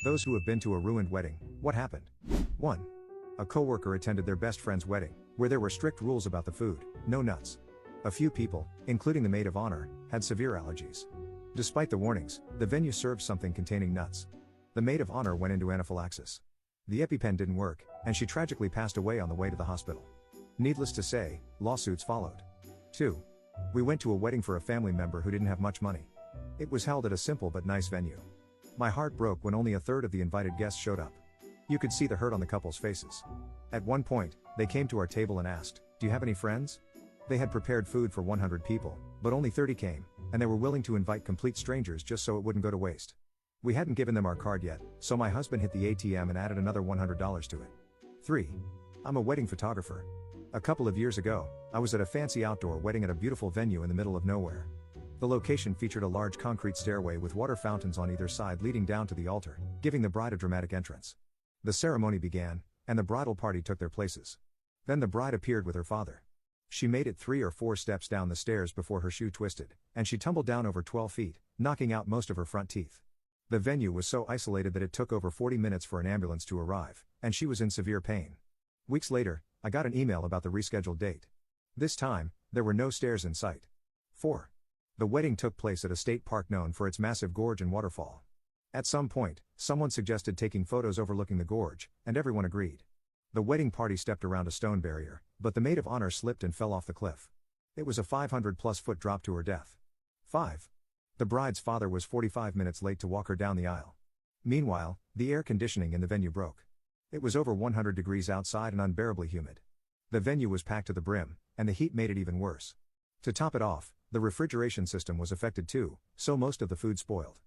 Those who have been to a ruined wedding, what happened? 1. A coworker attended their best friend's wedding, where there were strict rules about the food, no nuts. A few people, including the maid of honor, had severe allergies. Despite the warnings, the venue served something containing nuts. The maid of honor went into anaphylaxis. The EpiPen didn't work, and she tragically passed away on the way to the hospital. Needless to say, lawsuits followed. 2. We went to a wedding for a family member who didn't have much money. It was held at a simple but nice venue. My heart broke when only a third of the invited guests showed up. You could see the hurt on the couple's faces. At one point, they came to our table and asked, "Do you have any friends?" They had prepared food for 100 people, but only 30 came, and they were willing to invite complete strangers just so it wouldn't go to waste. We hadn't given them our card yet, so my husband hit the ATM and added another $100 to it. 3. I'm a wedding photographer. A couple of years ago, I was at a fancy outdoor wedding at a beautiful venue in the middle of nowhere. The location featured a large concrete stairway with water fountains on either side leading down to the altar, giving the bride a dramatic entrance. The ceremony began, and the bridal party took their places. Then the bride appeared with her father. She made it 3 or 4 steps down the stairs before her shoe twisted, and she tumbled down over 12 feet, knocking out most of her front teeth. The venue was so isolated that it took over 40 minutes for an ambulance to arrive, and she was in severe pain. Weeks later, I got an email about the rescheduled date. This time, there were no stairs in sight. 4. The wedding took place at a state park known for its massive gorge and waterfall. At some point, someone suggested taking photos overlooking the gorge, and everyone agreed. The wedding party stepped around a stone barrier, but the maid of honor slipped and fell off the cliff. It was a 500+ foot drop to her death. 5. The bride's father was 45 minutes late to walk her down the aisle. Meanwhile, the air conditioning in the venue broke. It was over 100 degrees outside and unbearably humid. The venue was packed to the brim, and the heat made it even worse. To top it off, the refrigeration system was affected too, so most of the food spoiled.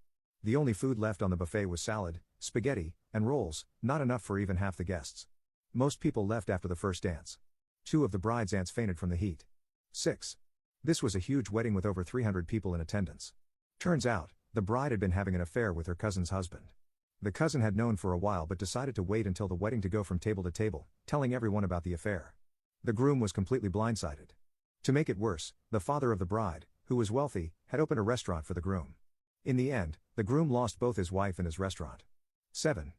The only food left on the buffet was salad, spaghetti, and rolls, not enough for even half the guests. Most people left after the first dance. 2 of the bride's aunts fainted from the heat. 6. This was a huge wedding with over 300 people in attendance. Turns out, the bride had been having an affair with her cousin's husband. The cousin had known for a while but decided to wait until the wedding to go from table to table, telling everyone about the affair. The groom was completely blindsided. To make it worse, the father of the bride, who was wealthy, had opened a restaurant for the groom. In the end, the groom lost both his wife and his restaurant. 7.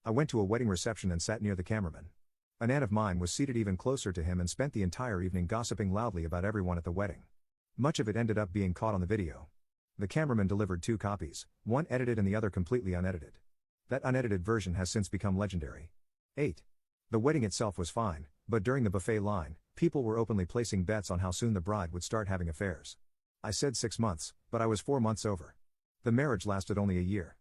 I went to a wedding reception and sat near the cameraman. An aunt of mine was seated even closer to him and spent the entire evening gossiping loudly about everyone at the wedding. Much of it ended up being caught on the video. The cameraman delivered 2 copies, one edited and the other completely unedited. That unedited version has since become legendary. 8. The wedding itself was fine, but during the buffet line, people were openly placing bets on how soon the bride would start having affairs. I said 6 months, but I was 4 months over. The marriage lasted only a year.